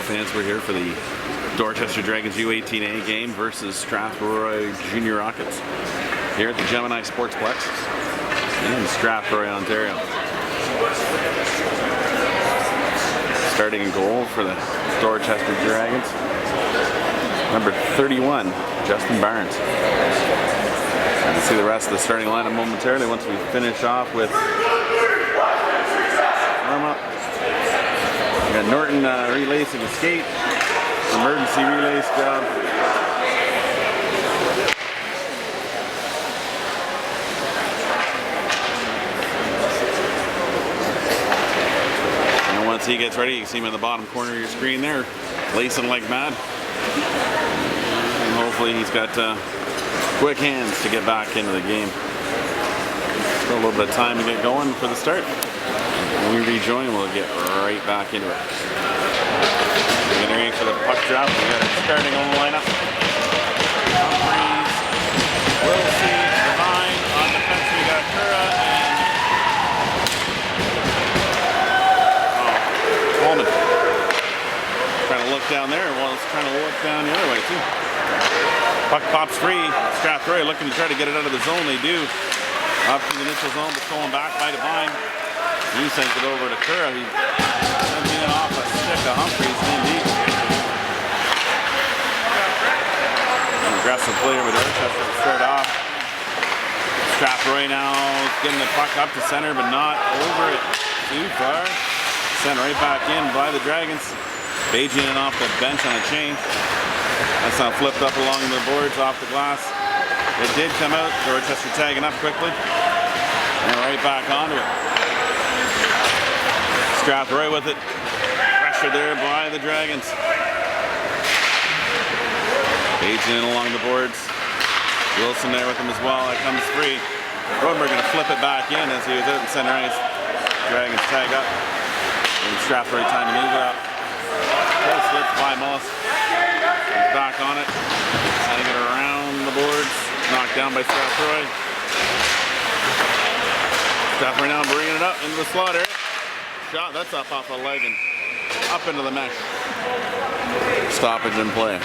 fans, we're here for the Dorchester Dragons U18A game versus Strathroy Junior Rockets here at the Gemini Sportsplex in Strathroy, Ontario. Starting in goal for the Dorchester Dragons, number 31, Justin Barnes. You can see the rest of the starting lineup momentarily once we finish off with warm up. We got Norton relacing a skate, emergency relace job. And once he gets ready, you can see him in the bottom corner of your screen there, lacing like mad. And hopefully he's got quick hands to get back into the game. Still a little bit of time to get going for the start. When we rejoin, we'll get right back into it. We're getting ready for the puck drop. We got it starting on the lineup. Humphreys, Wilson, Devine. On defense, we got Kura and Coleman. Trying to look down there, while it's trying to look down the other way too. Puck pops free. Strathroy looking to try to get it out of the zone. They do. Up to the neutral zone, but stolen back by Devine. He sends it over to Kura. He sends it off a stick of Humphreys in deep. An aggressive play over Dorchester to start off. Strathroy now getting the puck up to center, but not over it too far. Sent right back in by the Dragons. Baging it off the bench on a chain. That's now flipped up along the boards off the glass. It did come out. Dorchester tagging up quickly. And right back onto it. Strathroy with it. Pressure there by the Dragons. Aging in along the boards. Wilson there with him as well. That comes free. Rodenberg going to flip it back in as he was out in center ice. Dragons tag up. And Strathroy time to move it up. Close slips by Mullis. He's back on it. Sending it around the boards. Knocked down by Strathroy. Strathroy now bringing it up into the slot area. Shot, that's up off the leg and up into the mesh. Stoppage in play.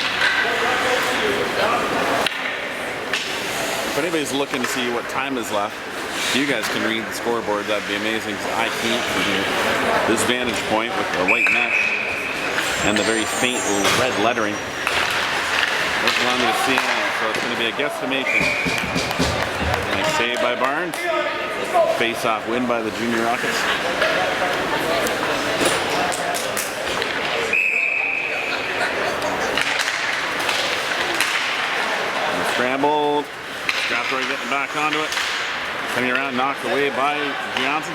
If anybody's looking to see what time is left, you guys can read the scoreboard. That'd be amazing because I can't from here. This vantage point with the white mesh and the very faint red lettering doesn't allow me to see anything, so it's going to be a guesstimation. Nice save by Barnes. Face-off win by the Junior Rockets. Scrambled. Strathroy getting back onto it. Coming around, knocked away by Johnson.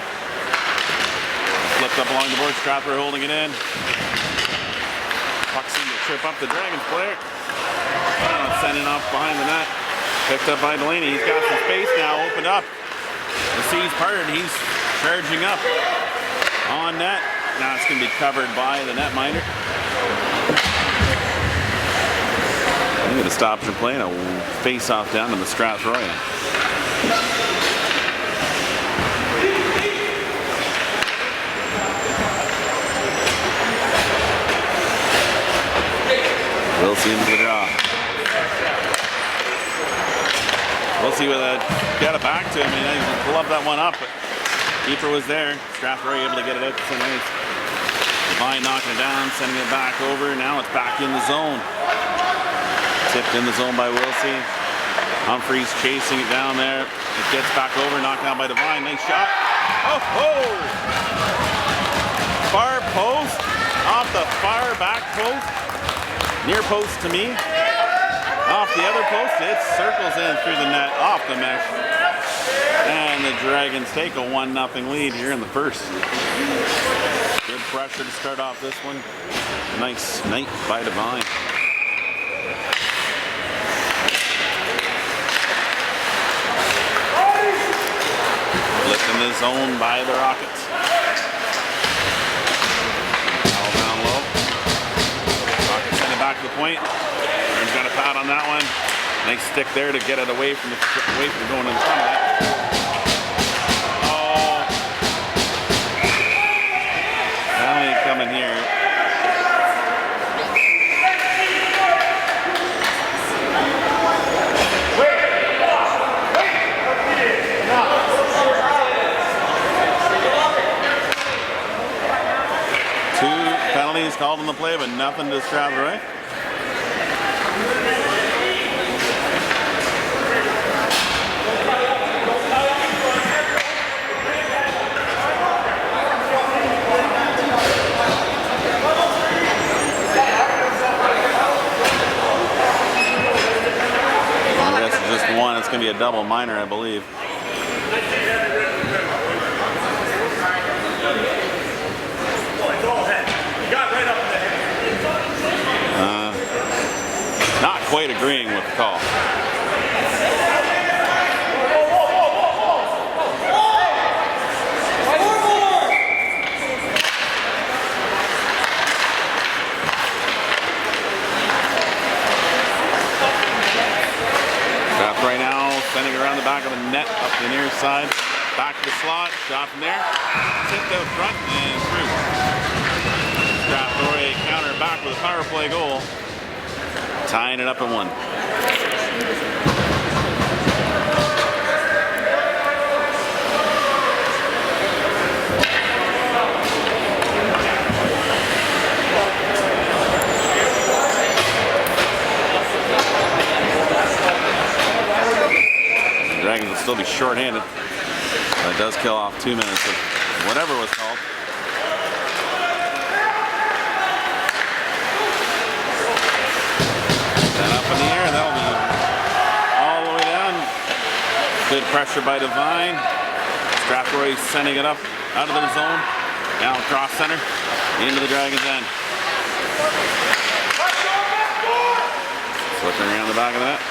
Flipped up along the board. Strathroy holding it in. Puck seemed to trip up the Dragons player. Sending off behind the net. Picked up by Delaney. He's got some space now. Opened up. The C's parted. He's charging up on net. Now it's going to be covered by the netminder. I'm going to stop and play and a face-off down to the Strathroy. We'll see him to the draw. We'll see whether got it back to him. He gloved that one up, but keeper was there. Strathroy able to get it out to center ice. Devine knocking it down, sending it back over. Now it's back in the zone. Tipped in the zone by Wilson. Humphreys chasing it down there. It gets back over, knocked down by Devine. Nice shot. Oh, oh! Far post, off the far back post. Near post to me. Off the other post, it circles in through the net, off the mesh. And the Dragons take a 1-0 lead here in the first. Good pressure to start off this one. Nice night by Devine. Flipped in the zone by the Rockets. All down low. Rockets send it back to the point. He's got a pad on that one. Nice stick there to get it away from going in front of that. Oh. Penalty coming here. penalties called on the play, but nothing to Strathroy. I guess it's just one. It's going to be a double minor, I believe. Not quite agreeing with the call. Right now, sending around the back of the net, up the near side, back to the slot, shot from there, tipped out front and through. Strathroy counter back with a power play goal, tying it up at 1. Dragons will still be short-handed. That does kill off 2 minutes of whatever was called. Then up in the air, that'll be all the way down. Good pressure by Devine. Strathroy sending it up out of their zone. Now across center, into the Dragons' end. Slipping around the back of the net.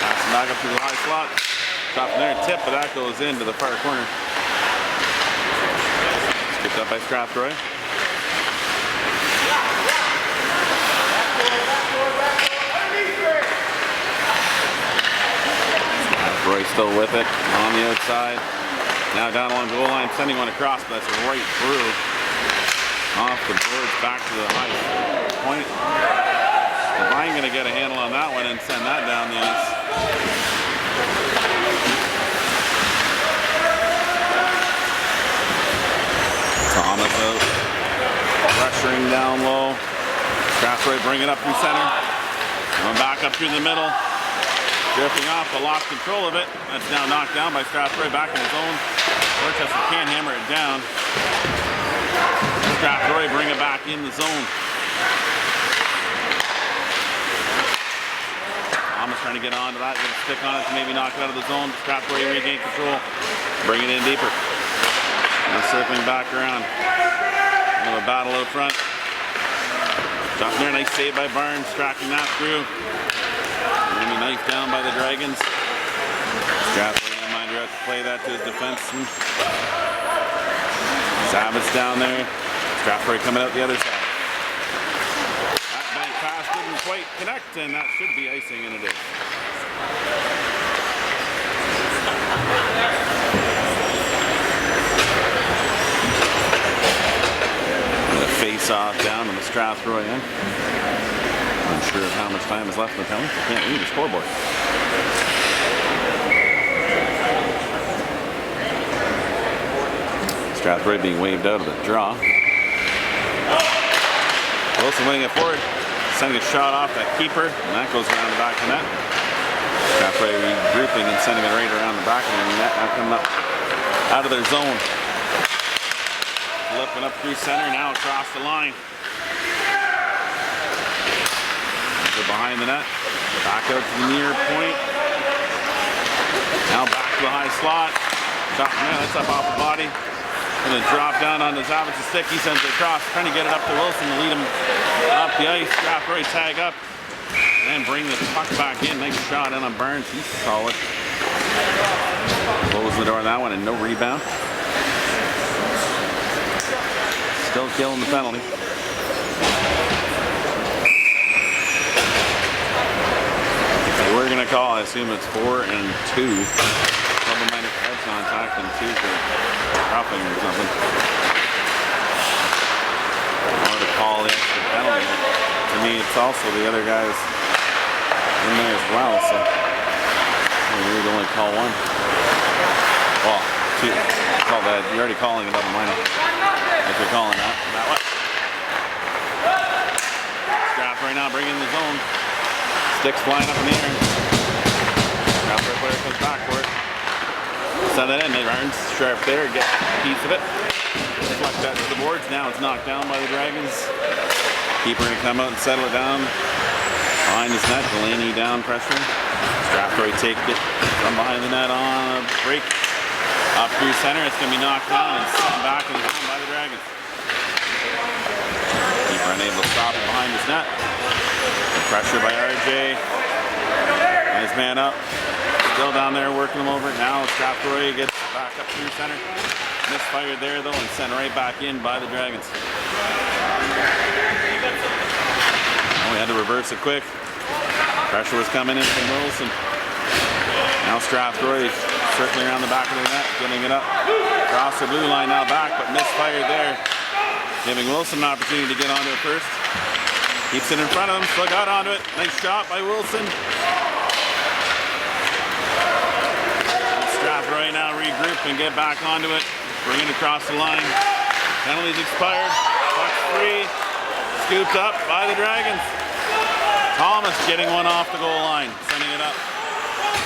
Passing back up to the high slot. Shot from there, tip, but that goes into the far corner. Skipped up by Strathroy. Strathroy still with it on the outside. Now down along the goal line, sending one across, but that's right through. Off the boards, back to the high point. Devine going to get a handle on that one and send that down the ice. Thomas out, pressuring down low. Strathroy bring it up through center. Going back up through the middle. Drifting off, but lost control of it. That's now knocked down by Strathroy back in his own. Dorchester can't hammer it down. Strathroy bring it back in the zone. Thomas trying to get onto that, get a stick on it to maybe knock it out of the zone. Strathroy regain control. Bring it in deeper. And circling back around. Another battle out front. Shot there, nice save by Barnes, tracking that through. Going to be knifed down by the Dragons. Strathroy, reminder, has to play that to his defenseman. Savage down there. Strathroy coming out the other side. That bank pass didn't quite connect, and that should be icing, and it is. Face off down on the Strathroy end. Unsure of how much time is left in the penalty. I can't read the scoreboard. Strathroy being waved out of the draw. Wilson winning it forward, sending a shot off that keeper, and that goes around the back of the net. Strathroy regrouping and sending it right around the back of the net, now coming up out of their zone. Flipping up through center, now across the line. They're behind the net. Back out to the near point. Now back to the high slot. Shot from there, that's up off the body. Gonna drop down on the Savage's stick. He sends it across, trying to get it up to Wilson to lead him up the ice. Strathroy tag up and bring the puck back in. Nice shot in on Barnes. He's solid. Closing the door on that one and no rebound. Still killing the penalty. We're going to call, I assume it's 4 and 2. Double minor for head contact and 2 for roughing or something. I wanted to call the extra penalty. To me, it's also the other guys in there as well. So we would only call 1. Well, 2. Call that. You're already calling a double minor. If you're calling that way. Strathroy now bringing the zone. Sticks flying up in the air. Strathroy player comes back for it. Send that in. Iron's sharp there. Get a piece of it. Deflect that to the boards. Now it's knocked down by the Dragons. Keeper going to come out and settle it down. Behind his net. Delaney down pressure. Strathroy take it from behind the net on a break. Up through center. It's going to be knocked down and sent back and down by the Dragons. Keeper unable to stop it behind his net. Pressure by RJ. Nice man up. Still down there working him over. Now Strathroy gets back up through center. Misfired there though and sent right back in by the Dragons. Oh, we had to reverse it quick. Pressure was coming in from Wilson. Now Strathroy circling around the back of the net, getting it up. Across the blue line now back, but misfired there. Giving Wilson an opportunity to get onto it first. Keeps it in front of him, still got onto it. Nice shot by Wilson. Strathroy now regroup and get back onto it. Bring it across the line. Penalties expired. Puck free. Scooped up by the Dragons. Thomas getting one off the goal line. Sending it up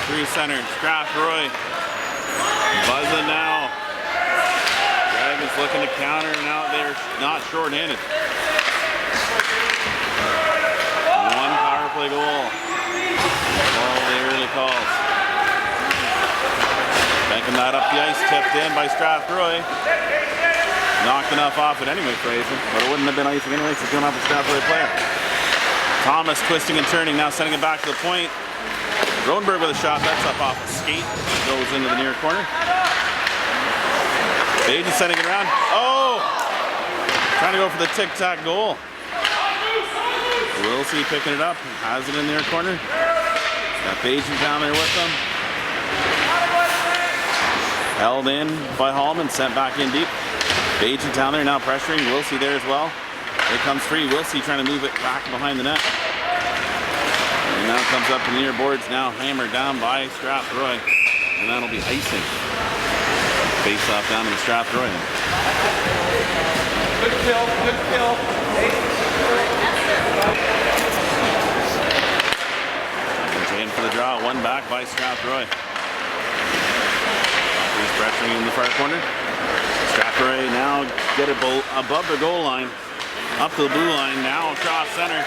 through center. Strathroy buzzing now. Dragons looking to counter. Now they're not short-handed. One power play goal. All the early calls. Banking that up the ice, tipped in by Strathroy. Knocked enough off it anyway for icing, but it wouldn't have been icing anyway, so it's going off the Strathroy player. Thomas twisting and turning, now sending it back to the point. Rodenberg with a shot, that's up off the skate. Goes into the near corner. Bajan sending it around. Oh! Trying to go for the tic-tac goal. Wilson picking it up, has it in the near corner. Got Bajan down there with them. Held in by Hallman, sent back in deep. Bajan down there now pressuring. Wilson there as well. It comes free. Wilson trying to move it back behind the net. And now it comes up to the near boards. Now hammered down by Strathroy. And that'll be icing. Face off down to the Strathroy. Good kill, good kill. In for the draw. One back by Strathroy. He's pressuring in the far corner. Strathroy now get it above the goal line. Up to the blue line. Now across center.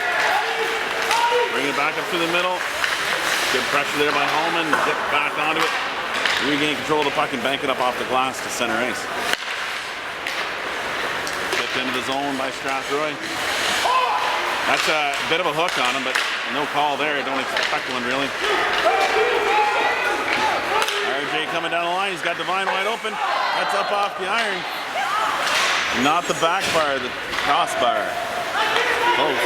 Bring it back up to the middle. Good pressure there by Hallman. Get back onto it. Regain control of the puck and bank it up off the glass to center ice. Tipped into the zone by Strathroy. That's a bit of a hook on him, but no call there. I don't expect one really. RJ coming down the line. He's got Devine wide open. That's up off the iron. Not the back bar, the crossbar. Close.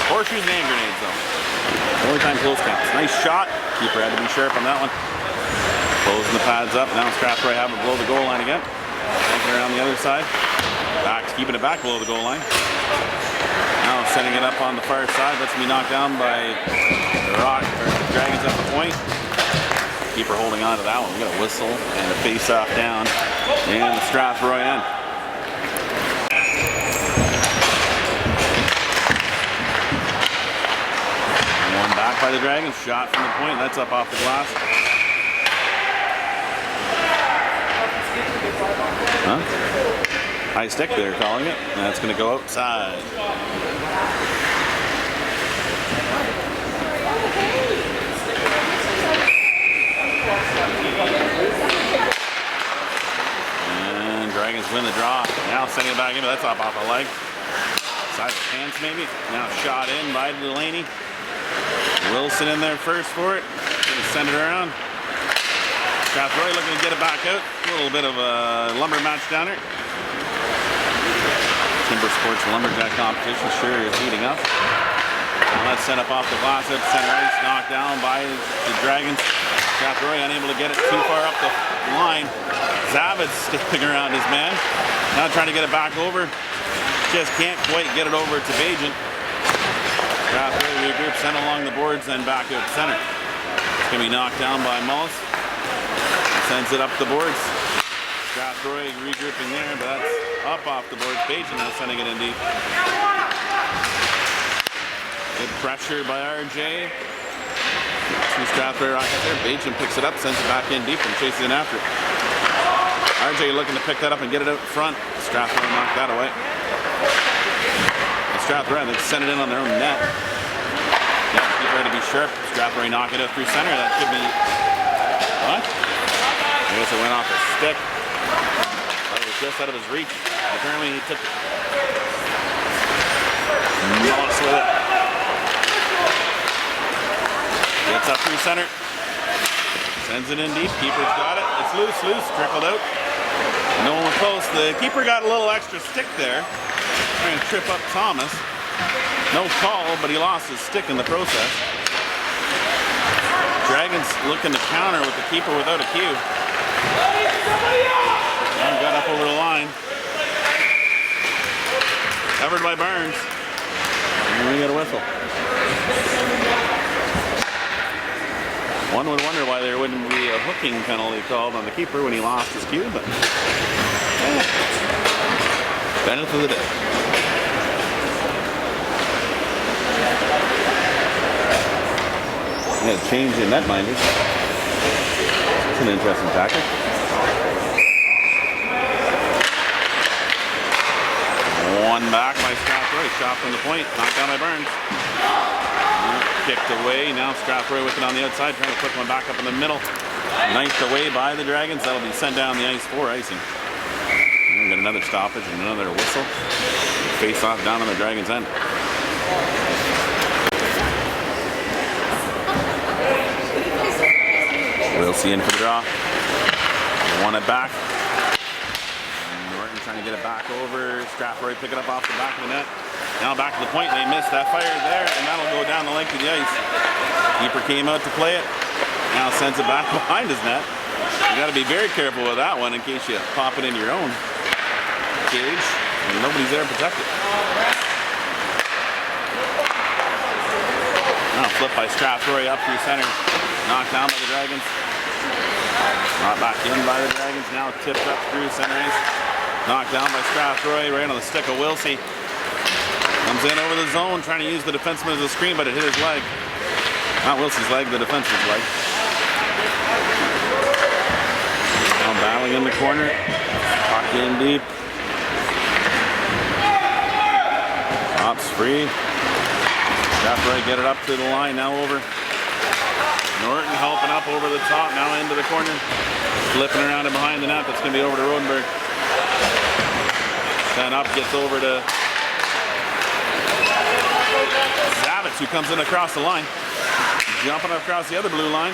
Horseshoes and hand grenades though. The only time close counts. Nice shot. Keeper had to be sharp on that one. Closing the pads up. Now Strathroy have it below the goal line again. Banking around the other side. Back, keeping it back below the goal line. Now setting it up on the far side. That's going to be knocked down by the Dragons at the point. Keeper holding on to that one. We got a whistle and a face-off down in the Strathroy end. One back by the Dragons. Shot from the point. That's up off the glass. Huh? High stick, they're calling it. And that's going to go outside. And Dragons win the draw. Now sending it back in, but that's off a leg. Side of the pants maybe. Now shot in by Delaney. Wilson in there first for it. Gonna send it around. Strathroy looking to get it back out. A little bit of a lumber match down there. Timber Sports Lumberjack competition sure is heating up. Now that's sent up off the glass at center ice, knocked down by the Dragons. Strathroy unable to get it too far up the line. Zavitz sticking around his man. Now trying to get it back over. Just can't quite get it over to Bajan. Strathroy regroups, sent along the boards, then back out center. It's going to be knocked down by Mullis. Sends it up the boards. Strathroy regrouping there, but that's up off the boards. Bajan now sending it in deep. Good pressure by RJ. Two Strathroy rockets there. Bajin picks it up, sends it back in deep, and chases in after it. RJ looking to pick that up and get it out front. Strathroy knocked that away. And Strathroy, I think, sent it in on their own net. Yeah, keep ready to be sharp. Strathroy knock it out through center. That should be... What? I guess it went off his stick. That was just out of his reach. Apparently he took... Mullis with it. Gets up through center. Sends it in deep. Keeper's got it. It's loose, trickled out. No one close. The keeper got a little extra stick there. Trying to trip up Thomas. No call, but he lost his stick in the process. Dragons looking to counter with the keeper without a cue. And got up over the line. Covered by Burns. And we get a whistle. One would wonder why there wouldn't be a hooking penalty called on the keeper when he lost his cue, but benefit of the day. Yeah, change in netminders. It's an interesting tactic. One back by Strathroy, shot from the point, knocked down by Burns. Kicked away, now Strathroy with it on the outside, trying to put one back up in the middle. Knifed away by the Dragons, that'll be sent down the ice for icing. And we'll get another stoppage and another whistle. Face off down on the Dragons' end. Wilsey in for the draw. Won it back. Norton trying to get it back over. Strathroy pick it up off the back of the net. Now back to the point. They missed that fire there, and that'll go down the length of the ice. Keeper came out to play it. Now sends it back behind his net. You got to be very careful with that one in case you pop it into your own cage. And nobody's there to protect it. Now flip by Strathroy up through center. Knocked down by the Dragons. Not back in by the Dragons. Now tipped up through center ice. Knocked down by Strathroy right on the stick of Wilsey. Comes in over the zone, trying to use the defenseman as a screen, but it hit his leg. Not Wilsey's leg, the defenseman's leg. Now battling in the corner. Puck in deep. Ops free. Strathroy get it up to the line, now over. Norton helping up over the top, now into the corner. Flipping around and behind the net, that's going to be over to Rodenberg. Sent up, gets over to Zavitz, who comes in across the line. Jumping across the other blue line.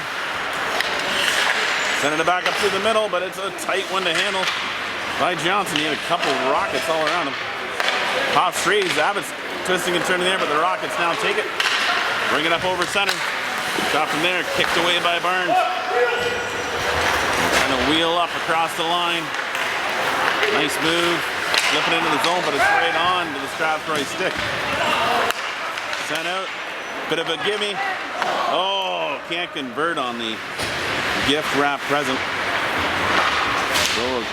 Sending it back up through the middle, but it's a tight one to handle by Johnson. He had a couple rockets all around him. Pops free, Zavitz twisting and turning there, but the Rockets now take it. Bring it up over center. Shot from there, kicked away by Burns. Trying to wheel up across the line. Nice move. Flipping into the zone, but it's right on to the Strathroy stick. Sent out. Bit of a gimme. Oh, can't convert on the gift wrap present. So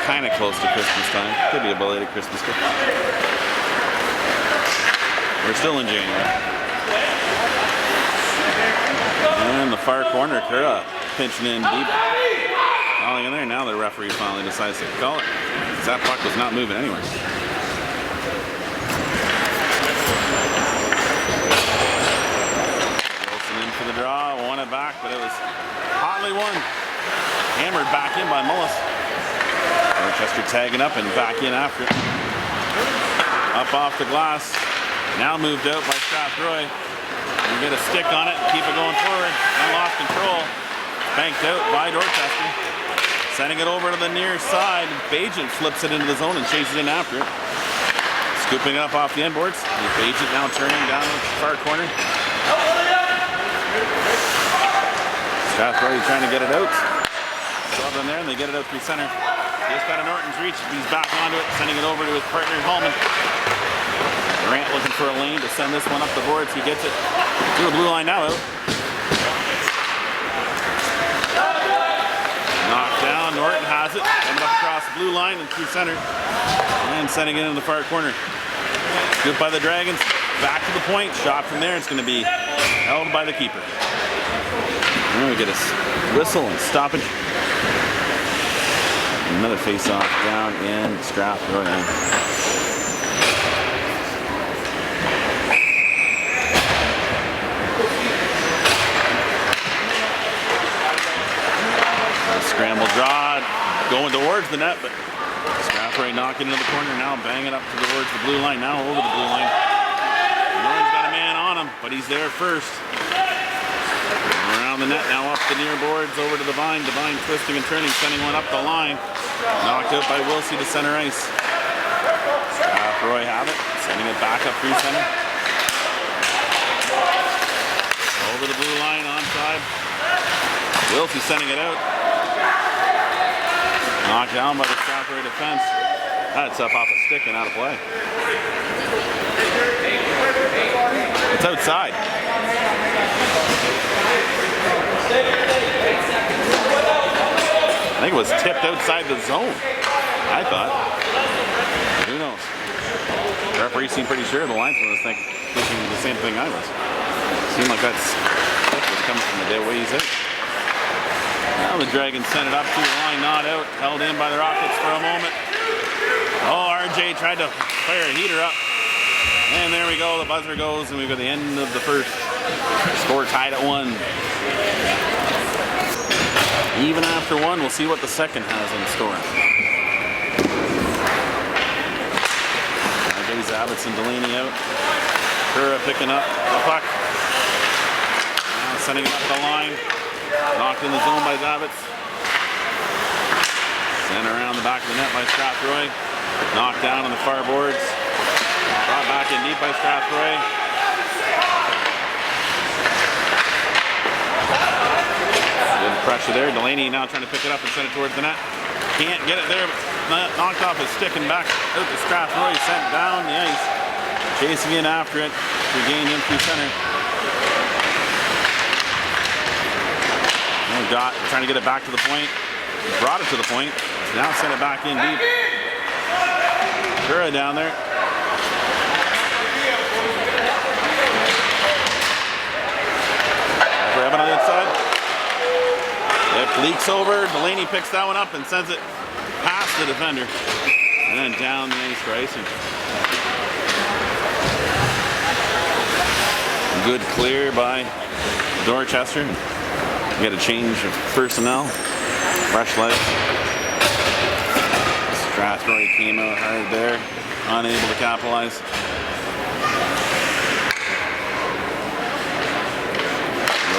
kind of close to Christmas time. Could be a belated Christmas gift. We're still in January. And in the far corner, Kura pinching in deep. Falling in there. Now the referee finally decides to call it. That puck was not moving anywhere. Wilson in for the draw, won it back, but it was hotly won. Hammered back in by Mullis. Dorchester tagging up and back in after it. Up off the glass. Now moved out by Strathroy. You get a stick on it, keep it going forward. And lost control. Banked out by Dorchester. Sending it over to the near side. Bajin flips it into the zone and chases in after it. Scooping it up off the end boards. Bajin now turning down the far corner. Strathroy trying to get it out. Shove in there and they get it out through center. Just out of Norton's reach. He's back onto it, sending it over to his partner Hallman. Durant looking for a lane to send this one up the boards. He gets it to the blue line now out. Knocked down, Norton has it, coming up across the blue line and through center, and sending it in the far corner. Scooped by the Dragons, back to the point. Shot from there. It's going to be held by the keeper. And we get a whistle and stoppage. Another face-off down in Strathroy. Scramble draw, going towards the net, but Strathroy knocking into the corner now, banging up towards the blue line, now over the blue line. Norton's got a man on him, but he's there first. Around the net, now up the near boards, over to Devine. Devine twisting and turning, sending one up the line. Knocked out by Wilsey to center ice. Strathroy have it, sending it back up through center. Over the blue line, onside. Wilsey sending it out. Knocked down by the Strathroy defense. That's up off a stick and out of play. It's outside. I think it was tipped outside the zone, I thought. Who knows? The referee seemed pretty sure. The linesman was thinking the same thing I was. Seemed like that stick was coming from the way he's out. Now the Dragons sent it up to the line, not out. Held in by the Rockets for a moment. Oh, RJ tried to fire a heater up. And there we go, the buzzer goes, and we've got the end of the first. Score tied at 1. Even after 1, we'll see what the second has in store. RJ Zavitz and Delaney out. Kura picking up the puck. Now sending it up the line. Knocked in the zone by Zavitz. Sent around the back of the net by Strathroy. Knocked down on the far boards. Brought back in deep by Strathroy. Good pressure there. Delaney now trying to pick it up and send it towards the net. Can't get it there, but knocked off his stick and back out to Strathroy. Sent down the ice. Chasing in after it to gain in through center. Trying to get it back to the point. Brought it to the point. Now sent it back in deep. Kura down there. Grab it on the inside. It leaks over. Delaney picks that one up and sends it past the defender. And then down the ice for icing. Good clear by Dorchester. Get a change of personnel. Fresh legs. Strathroy came out hard there. Unable to capitalize.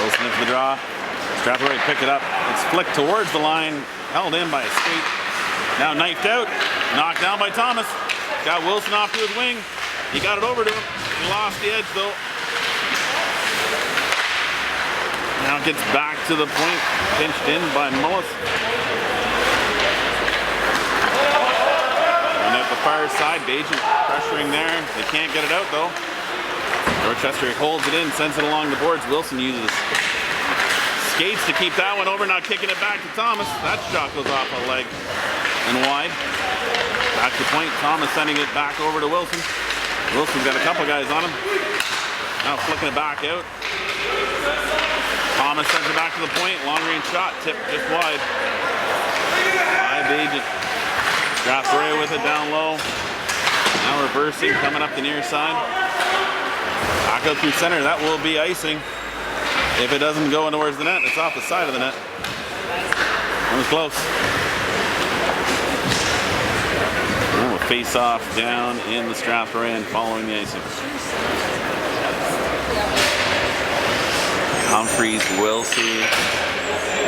Wilson for the draw. Strathroy pick it up. It's flicked towards the line. Held in by a skate. Now knifed out. Knocked down by Thomas. Got Wilson off to his wing. He got it over to him. He lost the edge though. Now gets back to the point, pinched in by Mullis. And at the far side, Bajan pressuring there. They can't get it out though. Dorchester holds it in, sends it along the boards. Wilson uses skates to keep that one over, not kicking it back to Thomas. That shot goes off a leg and wide. Back to point, Thomas sending it back over to Wilson. Wilson's got a couple guys on him. Now flicking it back out. Thomas sends it back to the point. Long range shot, tipped just wide. By Bajan. Strathroy with it down low. Now reversing, coming up the near side. Back up through center. That will be icing. If it doesn't go towards the net, it's off the side of the net. That was close. Oh, a face off down in the Strathroy end following the icing. Humphreys, Wilsey,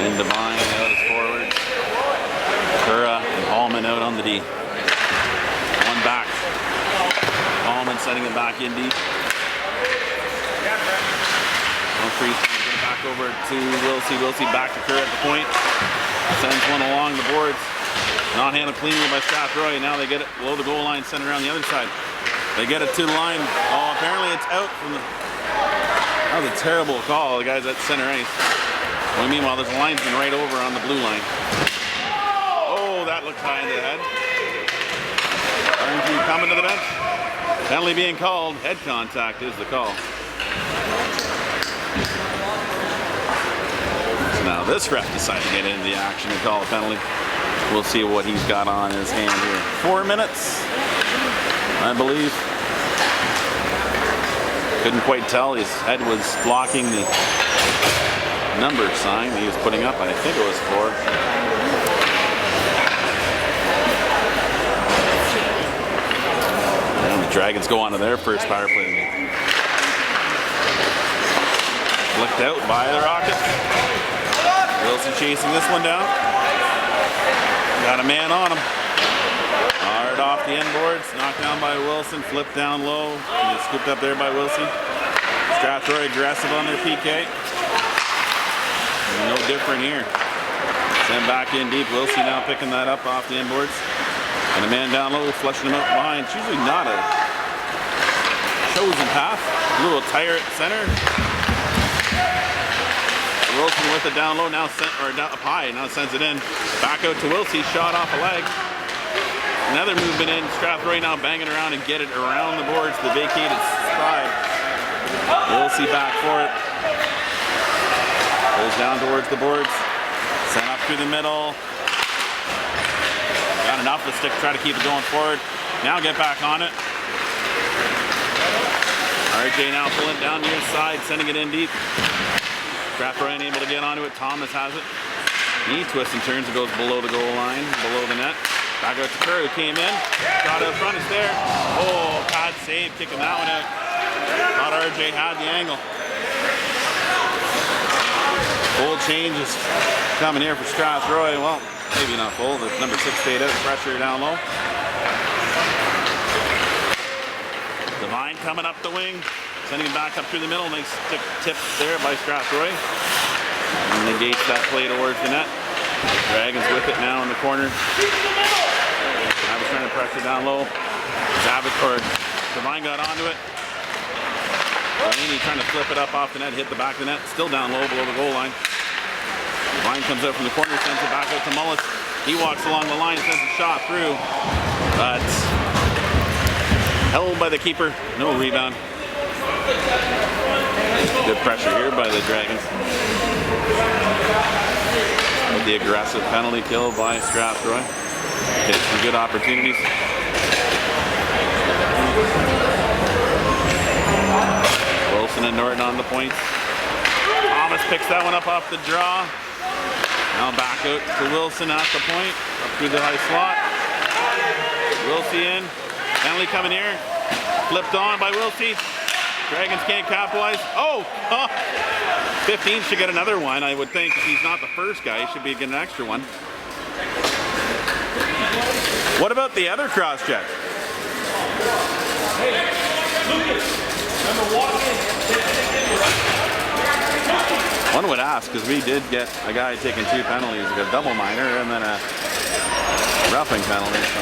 and Devine out as forwards. Kura and Hallman out on the D. One back. Hallman sending it back in deep. Humphreys trying to get it back over to Wilsey. Wilsey back to Kura at the point. Sends one along the boards. Not handled cleanly by Strathroy. Now they get it below the goal line, sent around the other side. They get it to the line. Oh, apparently it's out from the... That was a terrible call, the guys at center ice. Well, meanwhile, there's a linesman right over on the blue line. Oh, that looked high into the head. RNG coming to the bench. Penalty being called. Head contact is the call. So now this ref decided to get into the action and call a penalty. We'll see what he's got on his hand here. 4 minutes, I believe. Couldn't quite tell. His head was blocking the number sign he was putting up. I think it was 4. And the Dragons go on to their first power play. Flicked out by the Rocket. Wilson chasing this one down. Got a man on him. Hard off the end boards. Knocked down by Wilson. Flipped down low. Just scooped up there by Wilson. Strathroy aggressive on their PK. No different here. Send back in deep. Wilson now picking that up off the end boards. And a man down low, flushing him out behind. It's usually not a chosen path. A little tire at center. Wilson with it down low, now up high, now sends it in. Back out to Wilson, shot off a leg. Another movement in. Strathroy now banging around and get it around the boards, the vacated side. Wilson back for it. Goes down towards the boards. Sent up through the middle. Got enough of the stick to try to keep it going forward. Now get back on it. RJ now pulling down near the side, sending it in deep. Strathroy unable to get onto it. Thomas has it. He twists and turns and goes below the goal line, below the net. Back out to Kerr, who came in. Got out front, it's there. Oh, bad save, kicking that one out. Thought RJ had the angle. Full change is coming here for Strathroy. Well, maybe not full. The number 6 stayed out. Pressure down low. Devine coming up the wing. Sending him back up through the middle. Nice tip there by Strathroy. And negates that play towards the net. Dragons with it now in the corner. Savage trying to pressure down low. Savage, or Devine got onto it. Delaney trying to flip it up off the net, hit the back of the net. Still down low below the goal line. Devine comes out from the corner, sends it back out to Mullis. He walks along the line, sends a shot through. But held by the keeper. No rebound. Good pressure here by the Dragons. With the aggressive penalty kill by Strathroy. Hit some good opportunities. Wilson and Norton on the points. Thomas picks that one up off the draw. Now back out to Wilson at the point. Up through the high slot. Wilson in. Penalty coming here. Flipped on by Wilson. Dragons can't capitalize. Oh! 15 should get another one. I would think if he's not the first guy, he should be getting an extra one. What about the other cross check? One would ask, because we did get a guy taking 2 penalties, like a double minor and then a roughing penalty. So.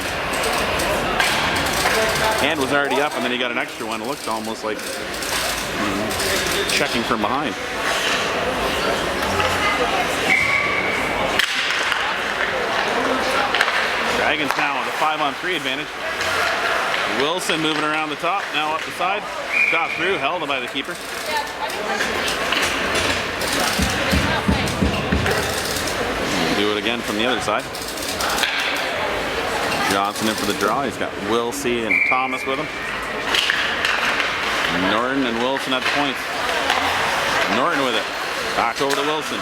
Hand was already up and then he got an extra one. It looked almost like checking from behind. Dragons now with a 5-on-3 advantage. Wilson moving around the top, now up the side. Shot through, held by the keeper. Do it again from the other side. Johnson in for the draw. He's got Wilson and Thomas with him. Norton and Wilson at the points. Norton with it. Back over to Wilson.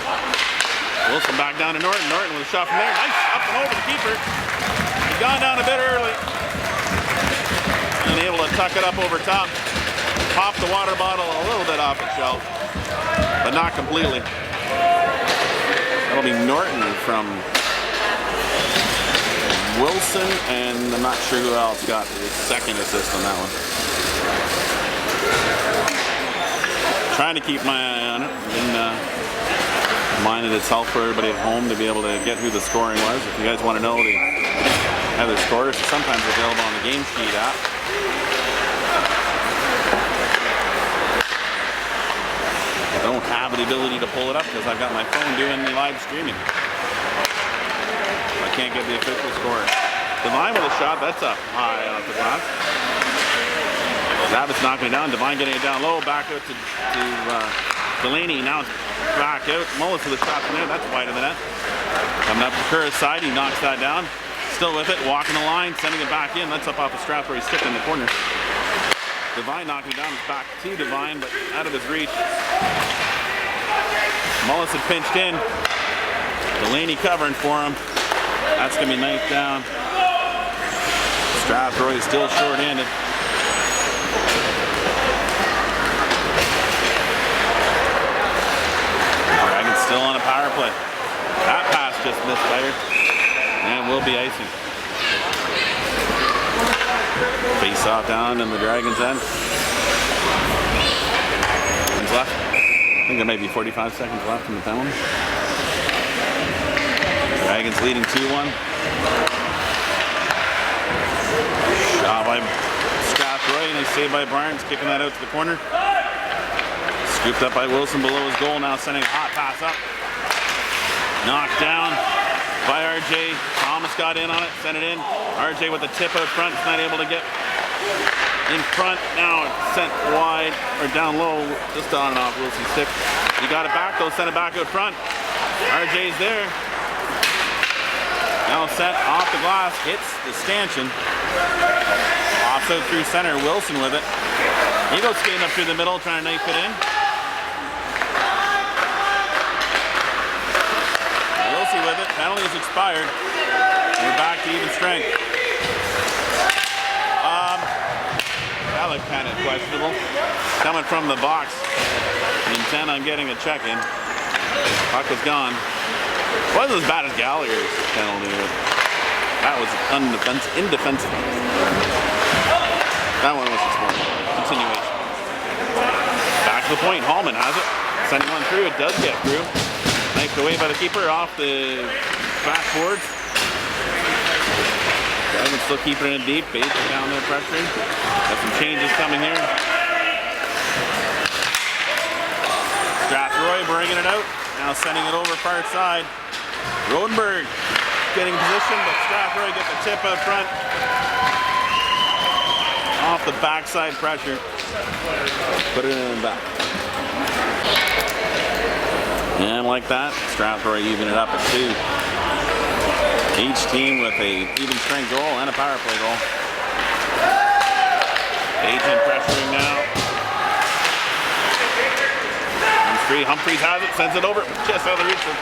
Wilson back down to Norton. Norton with a shot from there. Nice up and over the keeper. He's gone down a bit early. And able to tuck it up over top. Pop the water bottle a little bit off its shelf. But not completely. That'll be Norton from Wilson, and I'm not sure who else got his second assist on that one. Trying to keep my eye on it. In mind that it's helpful for everybody at home to be able to get who the scoring was. If you guys want to know the other scores, it's sometimes available on the Game Sheet app. I don't have the ability to pull it up because I've got my phone doing the live streaming. I can't get the official score. Devine with a shot, that's up high off the glass. Rabbit's knocking it down. Devine getting it down low. Back out to Delaney. Now it's back out. Mullis with a shot from there. That's wide of the net. Coming up to Kerr's side. He knocks that down. Still with it. Walking the line. Sending it back in. That's up off a Strathroy stick in the corner. Devine knocking it down. It's back to Devine, but out of his reach. Mullis had pinched in. Delaney covering for him. That's going to be knifed down. Strathroy is still short-handed. Dragons still on a power play. That pass just missed fire. And will be icing. Face off down in the Dragons' end. Seconds left. I think there may be 45 seconds left in the penalty. Dragons leading 2-1. Shot by Strathroy, nice save by Barnes, kicking that out to the corner. Scooped up by Wilson below his goal, now sending a hot pass up. Knocked down by RJ. Thomas got in on it, sent it in. RJ with the tip out front, is not able to get in front. Now it's sent wide, or down low, just on and off Wilson's stick. He got it back though, sent it back out front. RJ's there. Now set off the glass, hits the stanchion. Offside through center, Wilson with it. He goes skating up through the middle, trying to knife it in. Wilson with it, penalty is expired. We're back to even strength. That looked kind of questionable. Coming from the box, intent on getting a check in. Puck was gone. Wasn't as bad as Gallagher's penalty. That was indefensible. That one was just more continuation. Back to the point. Hallman has it. Sending one through. It does get through. Knifed away by the keeper off the backboards. Dragons still keeping it deep. Bates down there pressuring. Got some changes coming here. Strathroy bringing it out. Now sending it over far side. Rodenberg getting position, but Strathroy get the tip out front. Off the backside pressure. Put it in the back. And like that, Strathroy even it up at 2. Each team with a even strength goal and a power play goal. Agent pressuring now. Humphreys has it, sends it over, just out of the reach of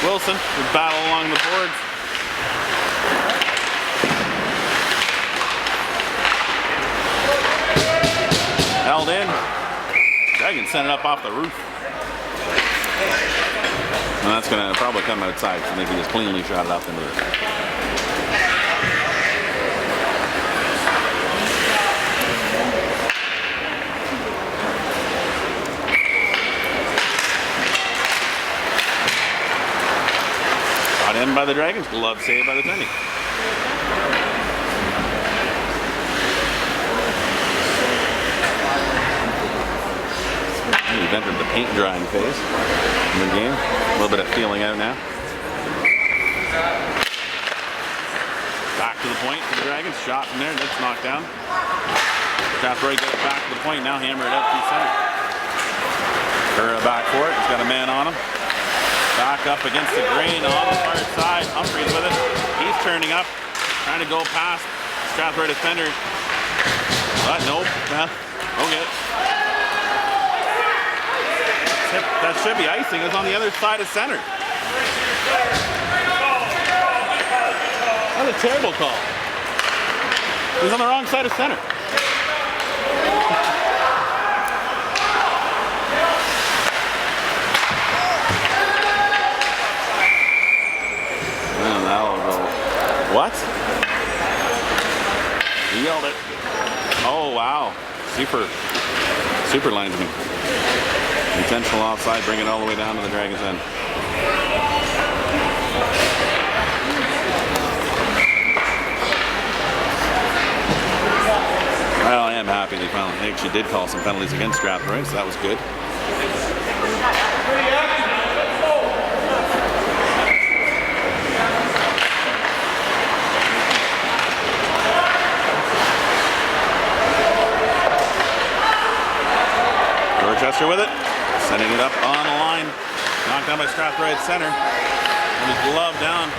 Wilson. We battle along the boards. Held in. Dragons sent it up off the roof. And that's going to probably come outside, so maybe just cleanly shot it off into the roof. In by the Dragons, glove save by the Tendy. We've entered the paint drying phase in the game. A little bit of feeling out now. Back to the point for the Dragons. Shot from there, that's knocked down. Strathroy gets it back to the point, now hammer it out through center. Curra back for it, he's got a man on him. Back up against the grain on the far side. Humphreys with it. He's turning up, trying to go past Strathroy defender. But nope. Well, okay. That should be icing. It's on the other side of center. That's a terrible call. He's on the wrong side of center. What? He yelled it. Oh, wow. Super linesman. Intentional offside, bring it all the way down to the Dragons' end. Well, I am happy they actually did call some penalties against Strathroy, so that was good. Dorchester with it, sending it up on the line. Knocked down by Strathroy at center. And his glove down.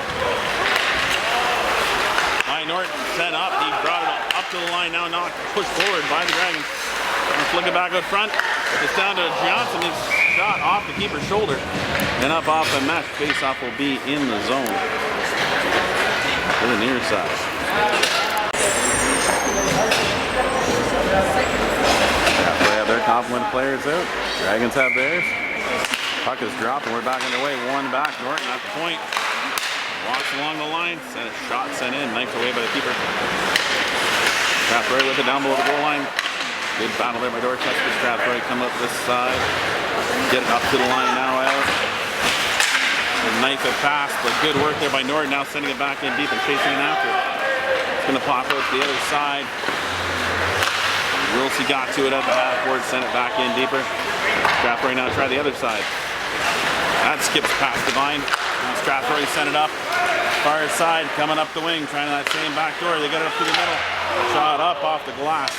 By Norton, sent up. He brought it up to the line, now knocked, pushed forward by the Dragons. And flick it back out front. It's down to Johnson. His shot off the keeper's shoulder. And up off the mesh. Face-off will be in the zone. To the near side. They have their complement of players out. Dragons have theirs. Puck is dropped and we're back underway. One back. Norton at the point. Walks along the line. Sent a shot sent in. Knifed away by the keeper. Strathroy with it down below the goal line. Good battle there by Dorchester. Strathroy come up this side. Get it up to the line now out. The knife it past, but good work there by Norton. Now sending it back in deep and chasing it after it. It's going to pop out to the other side. Wilsey got to it at the half board, sent it back in deeper. Strathroy now try the other side. That skips past the line. Now Strathroy sent it up. Far side, coming up the wing, trying that same back door. They got it up to the middle. Shot up off the glass.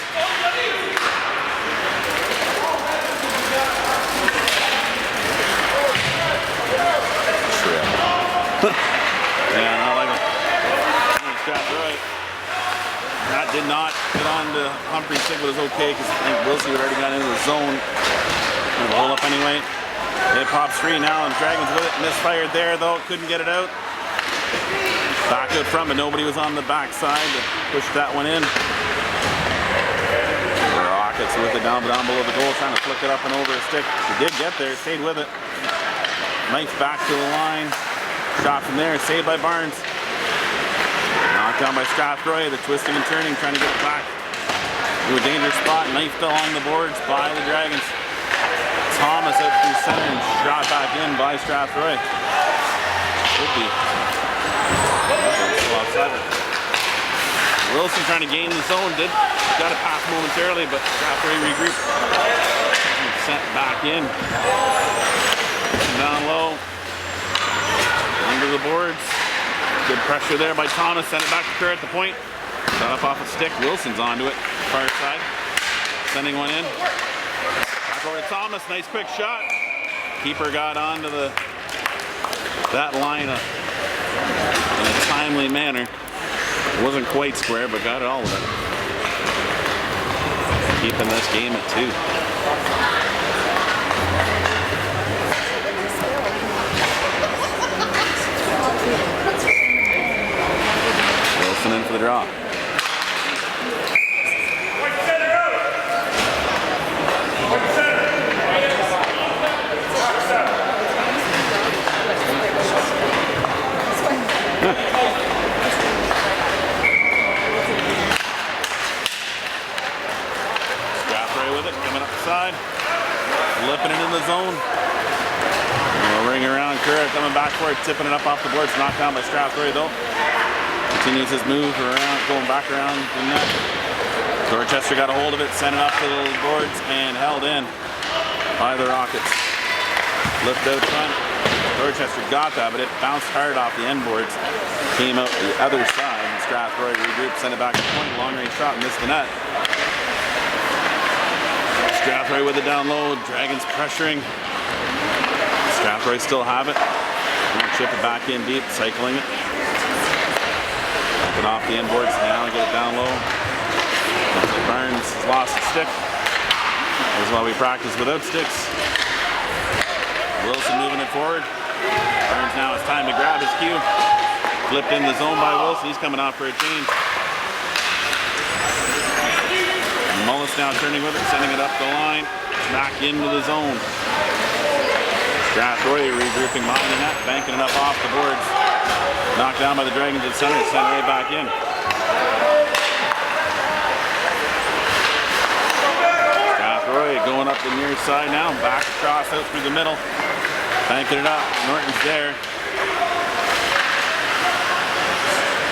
Yeah, I like it. Strathroy. That did not get on to Humphrey's stick, but it was okay because I think Wilsey had already got into the zone. Gonna roll up anyway. It pops free now, and Dragons with it. Misfired there though, couldn't get it out. Back out front, but nobody was on the backside to push that one in. The Rockets with it down below the goal, trying to flick it up and over a stick. He did get there, stayed with it. Nice back to the line. Shot from there, saved by Barnes. Knocked down by Strathroy, the twisting and turning, trying to get it back to a dangerous spot. Knifed along the boards by the Dragons. Thomas out through center and shot back in by Strathroy. Could be. Wilson trying to gain the zone, got it pass momentarily, but Strathroy regrouped. Sent back in. Down low. Under the boards. Good pressure there by Thomas. Sent it back to Kerr at the point. Shot up off a stick. Wilson's onto it. Far side. Sending one in. Back over to Thomas. Nice quick shot. Keeper got onto that line in a timely manner. It wasn't quite square, but got it all of it. Keeping this game at 2. Wilson in for the draw. Strathroy with it, coming up the side, flipping it in the zone. Ring around, Kerr coming back for it, tipping it up off the boards, knocked down by Strathroy though. Continues his move around, going back around the net. Dorchester got a hold of it, sent it up to the boards, and held in by the Rockets. Lift out front. Dorchester got that, but it bounced hard off the end boards. Came out the other side, and Strathroy regrouped, sent it back to point. Long range shot, missed the net. Strathroy with it down low. Dragons pressuring. Strathroy still have it. Chip it back in deep, cycling it. Up and off the end boards now, get it down low. Barnes has lost a stick. This is why we practice without sticks. Wilson moving it forward. Barnes now, it's time to grab his cue. Flipped in the zone by Wilson. He's coming off for a change. Mullis now turning with it, sending it up the line. Back into the zone. Strathroy regrouping behind the net, banking it up off the boards. Knocked down by the Dragons at center, sent right back in. Strathroy going up the near side now, back across out through the middle. Banking it up, Norton's there.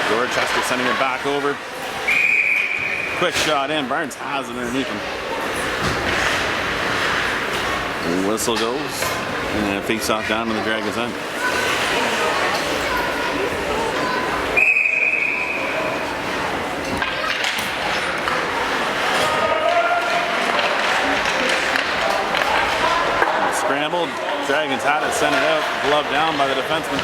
Dorchester sending it back over. Quick shot in, Barnes has it underneath him. The whistle goes, and then it fakes off down to the Dragons end. Dragons had it, sent it out, gloved down by the defenseman.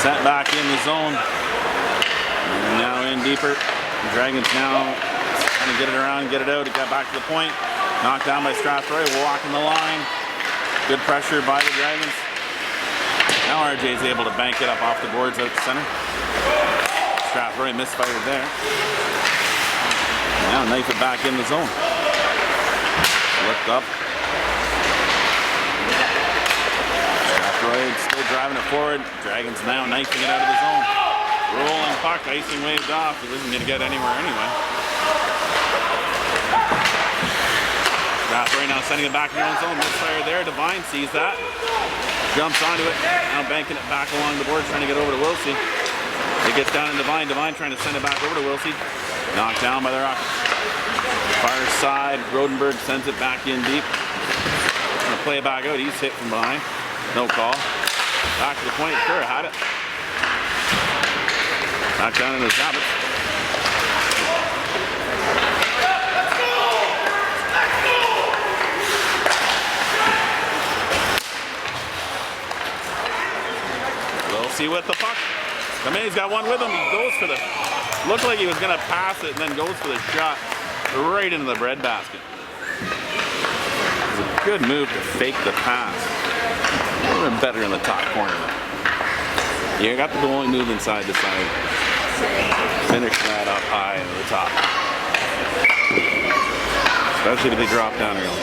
Sent back in the zone. And now in deeper. The Dragons now trying to get it around, get it out. It got back to the point. Knocked down by Strathroy, walking the line. Good pressure by the Dragons. Now RJ is able to bank it up off the boards out the center. Strathroy misfired there. Now knife it back in the zone. Looked up. Strathroy still driving it forward. Dragons now knifing it out of the zone. Rolling puck, icing waved off. It isn't going to get anywhere anyway. Strathroy now sending it back in their own zone. Misfire there. Devine sees that. Jumps onto it. Now banking it back along the board, trying to get over to Wilsey. It gets down to Devine. Devine trying to send it back over to Wilsey. Knocked down by the Rockets. Far side. Rodenberg sends it back in deep. Going to play it back out. He's hit from behind. No call. Back to the point. Kerr had it. Back down into the Sabbath. Wilsey with the puck. He's got one with him. He goes for the... Looked like he was going to pass it and then goes for the shot right into the breadbasket. It was a good move to fake the pass. A little bit better in the top corner. You got the goalie moving side to side. Finish that up high into the top. Especially if they drop down early.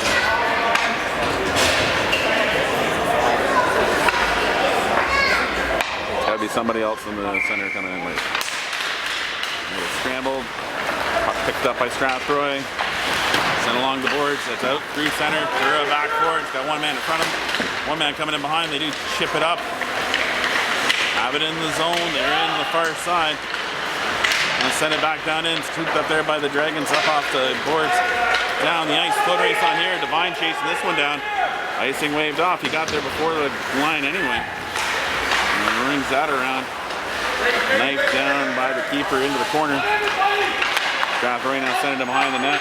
Gotta be somebody else in the center coming in late. Scrambled. Puck picked up by Strathroy. Sent along the boards. That's out through center. Through back forward. It's got one man in front of him. One man coming in behind. They do chip it up. Have it in the zone. They're in the far side. And send it back down in. Scooped up there by the Dragons. Up off the boards. Down the ice. Foot race on here. Devine chasing this one down. Icing waved off. He got there before the line anyway. And rings that around. Knife down by the keeper into the corner. Strathroy now sending it behind the net.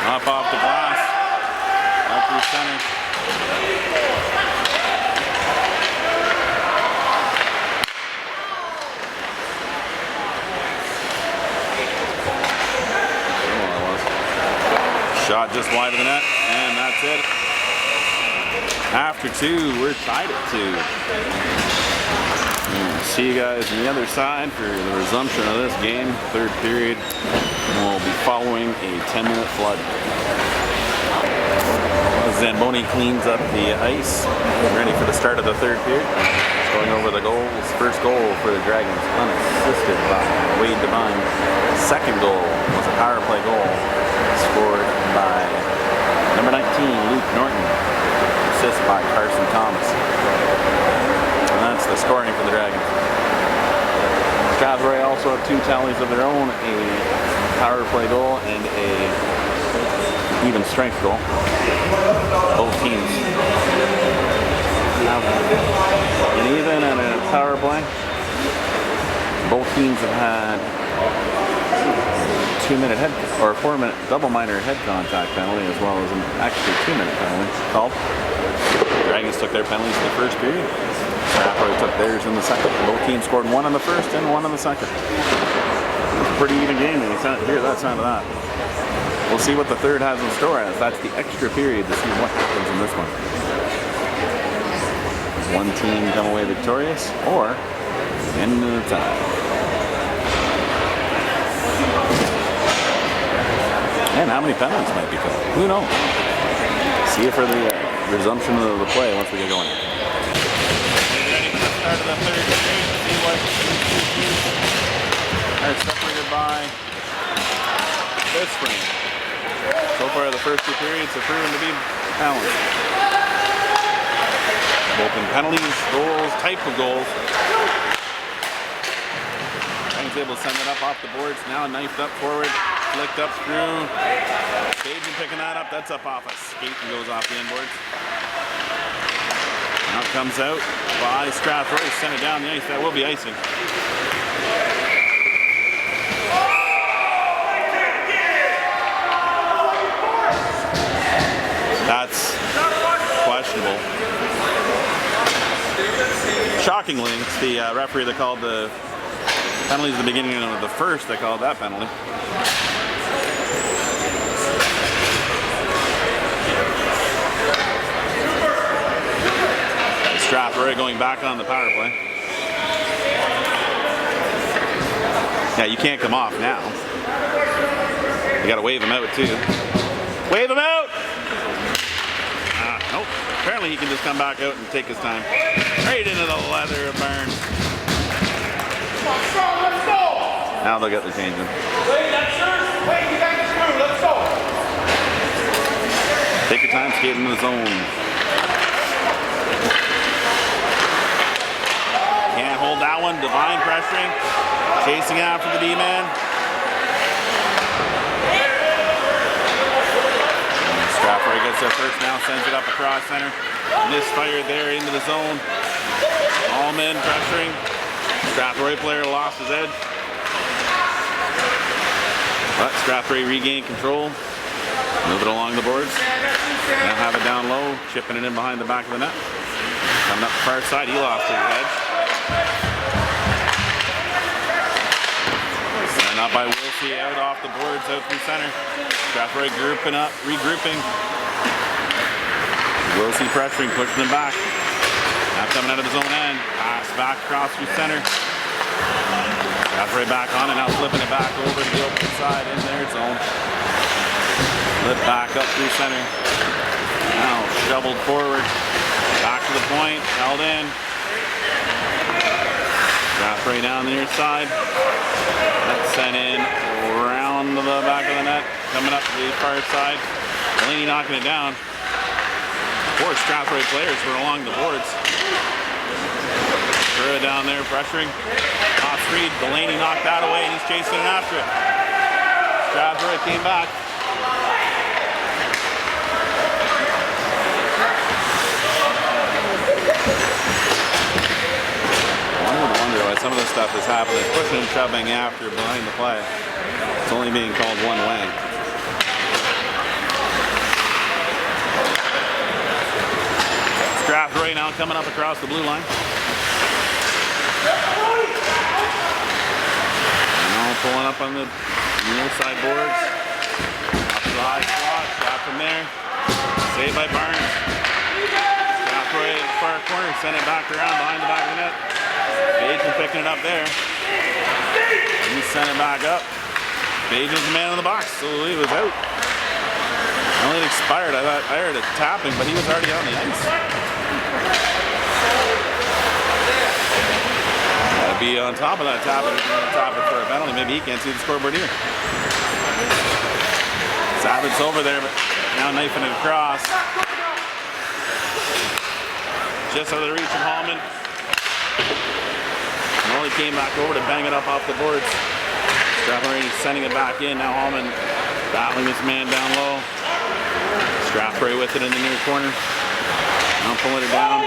Up off the glass. Up through center. Shot just wide of the net, and that's it. After two, we're tied at 2. See you guys on the other side for the resumption of this game, third period. We'll be following a 10-minute flood. Zamboni cleans up the ice, ready for the start of the third period. Going over the goals. First goal for the Dragons, unassisted by Wade Devine. Second goal was a power play goal, scored by number 19, Luke Norton. Assist by Carson Thomas. And that's the scoring for the Dragons. Strathroy also have 2 tallies of their own, a power play goal and a even strength goal. Both teams have an even and a power play. Both teams have had 2-minute head or 4-minute double minor head contact penalty, as well as an extra 2-minute penalty called. The Dragons took their penalties in the first period. Strathroy took theirs in the second. Both teams scored 1 in the first and 1 in the second. It's a pretty even game. You can't hear that sound of that. We'll see what the third has in store as that's the extra period to see what happens in this one. Does one team come away victorious or end in a tie? And how many penalties might be called? Who knows? See you for the resumption of the play once we get going. Ready for the start of the third period. See what teams are separated by this frame. So far, the first 2 periods have proven to be balanced. Both in penalties, goals, type of goals. Dragons able to send it up off the boards. Now knifed up forward, flicked up through. Cajun picking that up. That's up off a skate and goes off the inboards. Now it comes out by Strathroy. Sent it down the ice. That will be icing. That's shockingly, it's the referee that called the penalties at the beginning of the first that called that penalty. Strathroy going back on the power play. Yeah, you can't come off now. You gotta wave him out too. Wave him out! Nope. Apparently he can just come back out and take his time. Right into the leather of Burns. Let's go! Now they'll get the change in. Wait, that's yours. Wait, you got the screw. Let's go. Take your time skating in the zone. Can't hold that one. Divine pressuring. Chasing after the D-man. Strathroy gets there first now, sends it up across center. Misfired there into the zone. Allman pressuring. Strathroy player lost his edge. But Strathroy regained control. Move it along the boards. Now have it down low, chipping it in behind the back of the net. Coming up the far side, he lost his edge. Sent up by Wilsey, out off the boards, out through center. Strathroy grouping up, regrouping. Wilsey pressuring, pushing him back. Now coming out of his own end. Pass back across through center. Strathroy back on it, now flipping it back over to the open side in their zone. Flip back up through center. Now shoveled forward. Back to the point, held in. Strathroy down the near side. That's sent in around the back of the net. Coming up to the far side. Delaney knocking it down. Four Strathroy players were along the boards. Threw it down there, pressuring. Off Reed, Delaney knocked that away, and he's chasing it after it. Strathroy came back. One would wonder why some of this stuff is happening. Pushing and shoving after behind the play. It's only being called one way. Strathroy now coming up across the blue line. Now pulling up on the near side boards. Up to the high slot, shot from there. Saved by Barnes. Strathroy far corner, send it back around behind the back of the net. Bajan picking it up there. He sent it back up. Bajan's the man in the box, so he was out. Only it expired. I thought I heard it tapping, but he was already on the ice. Gotta be on top of that tap if you're gonna tap it for a penalty. Maybe he can't see the scoreboard either. Savage over there, but now knifing it across. Just out of the reach of Hallman. Molly came back over to bang it up off the boards. Strathroy sending it back in. Now Hallman battling this man down low. Strathroy with it in the near corner. Now pulling it down.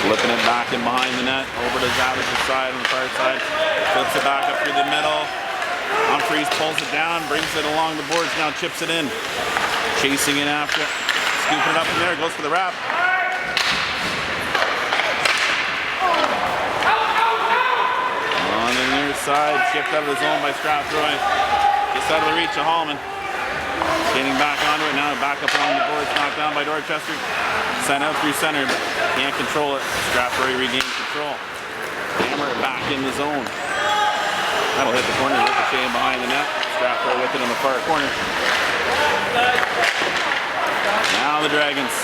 Flipping it back in behind the net. Over to Savage's side on the far side. Flips it back up through the middle. Humphreys pulls it down, brings it along the boards, now chips it in. Chasing it after it. Scooping it up in there, goes for the wrap. On the near side, chipped out of the zone by Strathroy. Just out of the reach of Hallman. Getting back onto it now, back up along the boards, knocked down by Dorchester. Sent out through center, but can't control it. Strathroy regains control. Hammer it back in the zone. That'll hit the corner, ricocheting behind the net. Strathroy with it in the far corner. Now the Dragons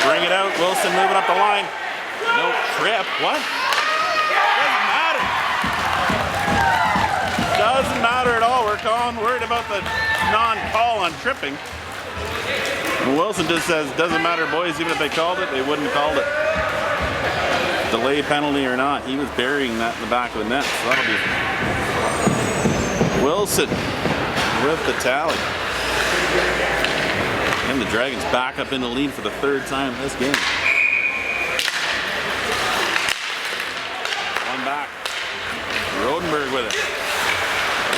bring it out. Wilson moving up the line. No trip. What? Doesn't matter. Doesn't matter at all. We're worried about the non-call on tripping. And Wilson just says, doesn't matter, boys. Even if they called it, they wouldn't have called it. Delay penalty or not, he was burying that in the back of the net. So that'll be Wilson with the tally. And the Dragons back up in the lead for the third time this game. One back. Rodenberg with it.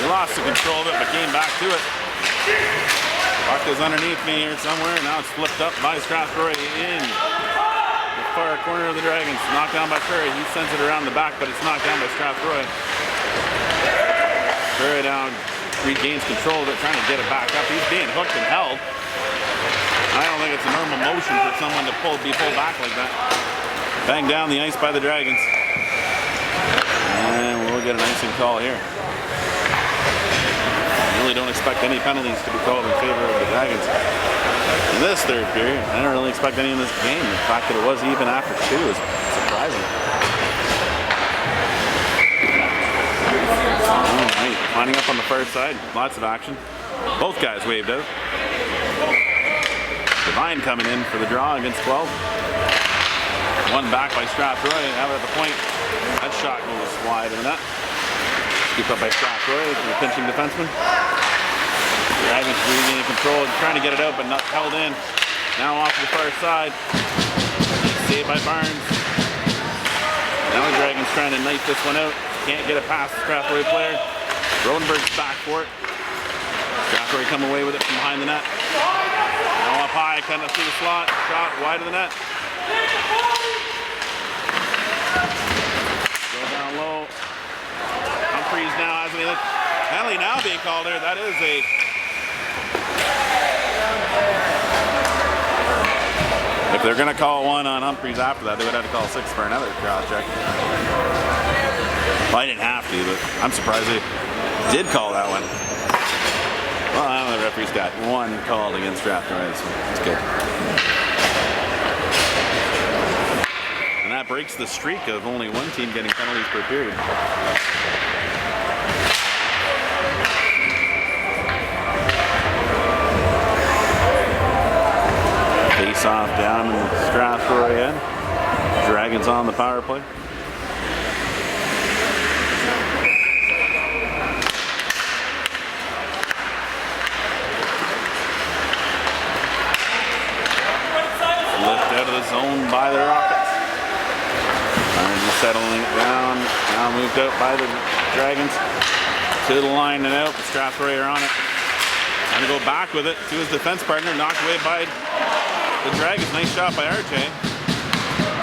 He lost the control of it, but came back to it. Puck is underneath me here somewhere. Now it's flipped up by Strathroy in the far corner of the Dragons. Knocked down by Curry. He sends it around the back, but it's knocked down by Strathroy. Curry now regains control of it, trying to get it back up. He's being hooked and held. I don't think it's a normal motion for someone to be pulled back like that. Banged down the ice by the Dragons. And we'll get an icing call here. Really don't expect any penalties to be called in favor of the Dragons in this third period. I don't really expect any in this game. The fact that it was even after 2 is surprising. Alright, lining up on the far side. Lots of action. Both guys waved out. Devine coming in for the draw against 12. One back by Strathroy. Out at the point. That shot goes wide of the net. Scooped up by Strathroy from the pinching defenseman. Dragons regaining control, trying to get it out, but not held in. Now off to the far side. Saved by Barnes. Now the Dragons trying to knife this one out. Can't get it past the Strathroy player. Rodenberg's back for it. Strathroy come away with it from behind the net. Now up high, cutting up through the slot. Shot wide of the net. Go down low. Humphreys now has a penalty now being called there. That is a if they're going to call one on Humphreys after that, they would have to call 6 for another cross check. Well, I didn't have to, but I'm surprised they did call that one. Well, I don't know, the referee's got one called against Strathroy, so it's good. And that breaks the streak of only one team getting penalties per period. Face off down in Strathroy end. Dragons on the power play. Lift out of the zone by the Rockets. Barnes settling it down. Now moved out by the Dragons. To the line and out. The Strathroy are on it. Trying to go back with it to his defense partner. Knocked away by the Dragons. Nice shot by RJ.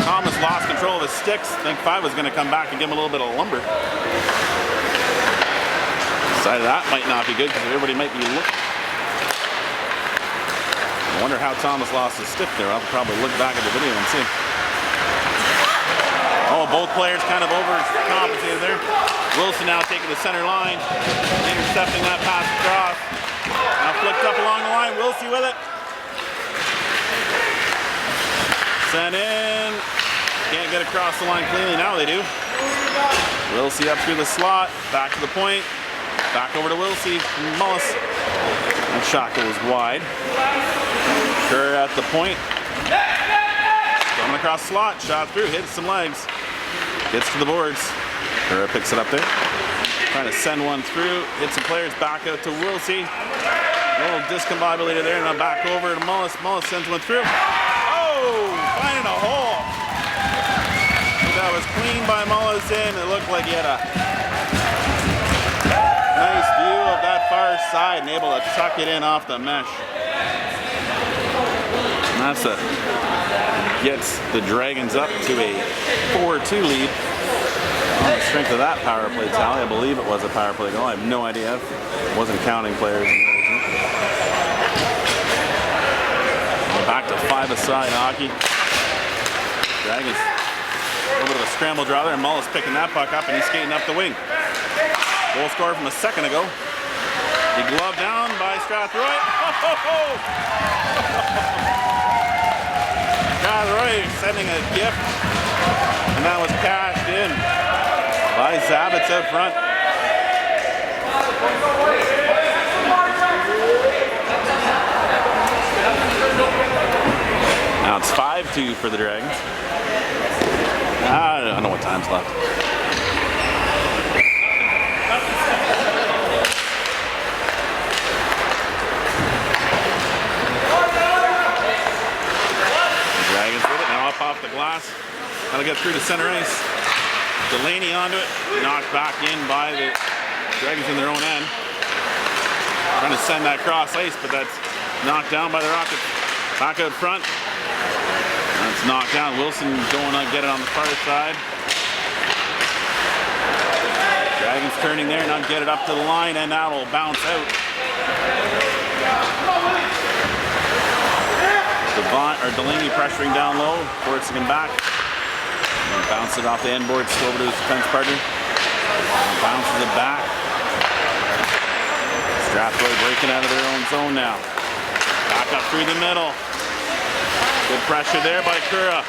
Thomas lost control of his sticks. I think 5 was going to come back and give him a little bit of lumber. Decided that might not be good because everybody might be looking. I wonder how Thomas lost his stick there. I'll probably look back at the video and see. Oh, both players kind of overcompensated there. Wilson now taking the center line. Intercepting that pass across. Now flicked up along the line. Wilson with it. Sent in. Can't get across the line cleanly. Now they do. Wilsey up through the slot. Back to the point. Back over to Wilsey from Mullis. And shot goes wide. Kerr at the point. Coming across the slot. Shot through. Hits some legs. Gets to the boards. Kerr picks it up there. Trying to send one through. Hits some players. Back out to Wilsey. A little discombobulated there. Now back over to Mullis. Mullis sends one through. Finding a hole. That was clean by Mullis in. It looked like he had a nice view of that far side and able to tuck it in off the mesh. And that's gets the Dragons up to a 4-2 lead. On the strength of that power play tally, I believe it was a power play goal. I have no idea. I wasn't counting players. Back to 5-a-side hockey. Dragons, a little bit of a scramble draw there, and Mullis picking that puck up, and he's skating up the wing. Goal scored from a second ago. He gloved down by Strathroy. Strathroy sending a gift, and that was cashed in by Zabitz out front. Now it's 5-2 for the Dragons. I don't know what time's left. The Dragons with it, now up off the glass. That'll get through to center ice. Delaney onto it, knocked back in by the Dragons in their own end. Trying to send that cross ice, but that's knocked down by the Rockets. Back out front. That's It's knocked down. Wilson going on, get it on the far side. Dragons turning there, now get it up to the line, and that will bounce out. Delaney pressuring down low, forcing him back. And bounce it off the end boards over to his defense partner. And bounces it back. Strathroy breaking out of their own zone now. Back up through the middle. Good pressure there by Kura.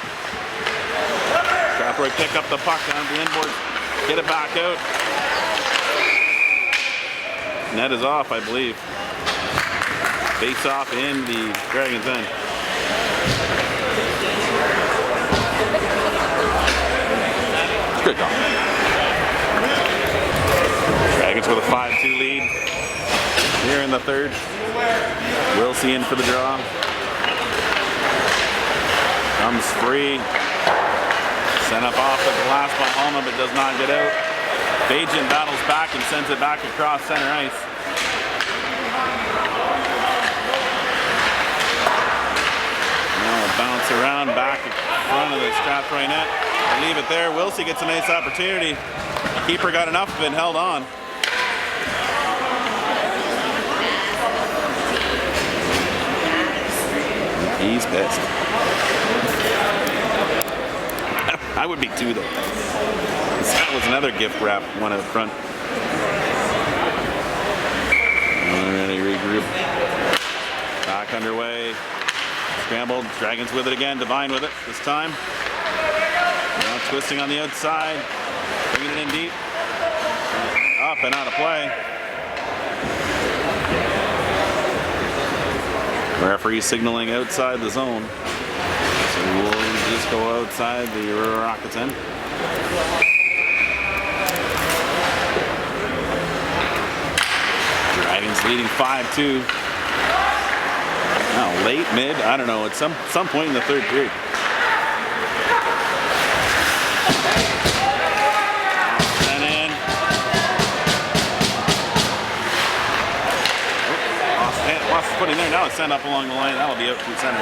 Strathroy pick up the puck down the end board. Get it back out. Net is off, I believe. Face off in the Dragons' end. Good call. Dragons with a 5-2 lead here in the third. Wilsey in for the draw. Comes free. Sent up off the glass by Alma, but does not get out. Bajan battles back and sends it back across center ice. Now a bounce around back in front of the Strathroy net. Leave it there. Wilsey gets a nice opportunity. Keeper got enough of it and held on. He's pissed. I would be too, though. That was another gift wrap, one at the front. Already regroup. Back underway. Scrambled. Dragons with it again. Devine with it this time. Now twisting on the outside. Bringing it in deep. Up and out of play. Referee signaling outside the zone. So we'll just go outside the Rockets end. Dragons leading 5-2. Now late, mid, I don't know, at some point in the third period. And in. Lost the footing there. Now it's sent up along the line. That'll be out through center.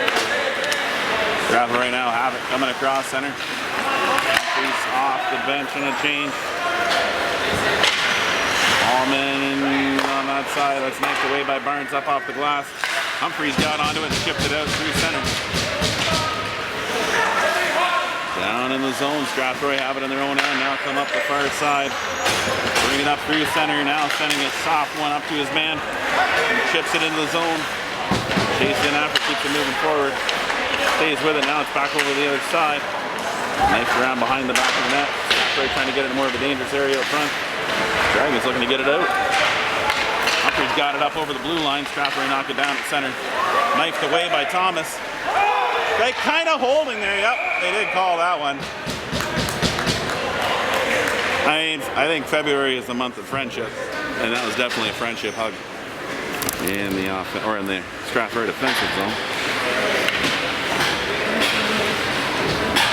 Strathroy right now have it coming across center. Humphreys off the bench on a change. Allman on that side. That's knocked away by Barnes up off the glass. Humphreys got onto it and chipped it out through center. Down in the zone. Strathroy have it in their own end. Now come up the far side. Bring it up through center. Now sending a soft one up to his man. And chips it into the zone. Chased in after, keeps it moving forward. Stays with it. Now it's back over the other side. Knifed around behind the back of the net. Strathroy trying to get it in more of a dangerous area up front. Dragons looking to get it out. Humphreys got it up over the blue line. Strathroy knocked it down at center. Knifed away by Thomas. They kind of holding there. Yep, they did call that one. I think February is the month of friendship, and that was definitely a friendship hug in the Strathroy defensive zone.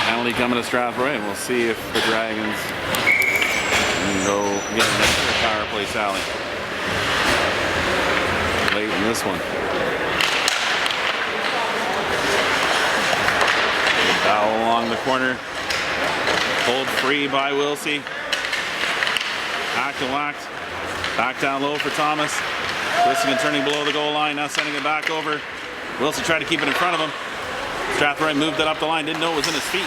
Penalty coming to Strathroy, and we'll see if the Dragons can go get an extra power play sally late in this one. Foul along the corner. Pulled free by Wilsey. Hacked and whacked. Back down low for Thomas. Twisting and turning below the goal line. Now sending it back over. Wilsey tried to keep it in front of him. Strathroy moved it up the line. Didn't know it was in his feet.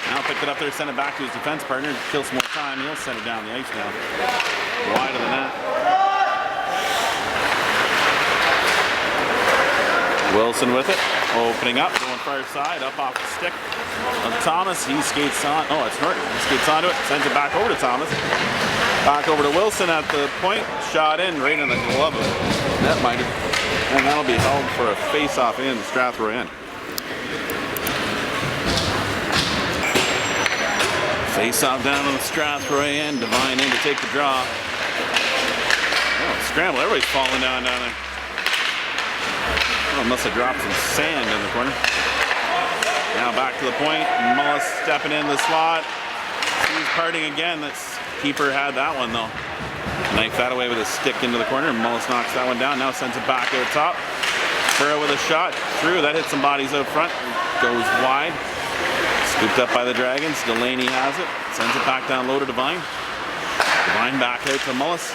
Now picked it up there, sent it back to his defense partner. Kill some more time. He'll send it down the ice now. Wide of the net. Wilson with it. Opening up, going far side, up off the stick of Thomas. He skates on. Oh, it's Norton. He skates onto it, sends it back over to Thomas. Back over to Wilson at the point. Shot in right in the glove of netminder. And that'll be held for a face-off in Strathroy end. Face-off down on the Strathroy end. Devine in to take the draw. Oh, scramble. Everybody's falling down there. Oh, must have dropped some sand in the corner. Now back to the point. Mullis stepping in the slot. He's parting again. That's keeper had that one though. Knifed that away with his stick into the corner. Mullis knocks that one down. Now sends it back out top. Curra with a shot through. That hits some bodies out front. Goes wide. Scooped up by the Dragons. Delaney has it. Sends it back down low to Devine. Devine back out to Mullis.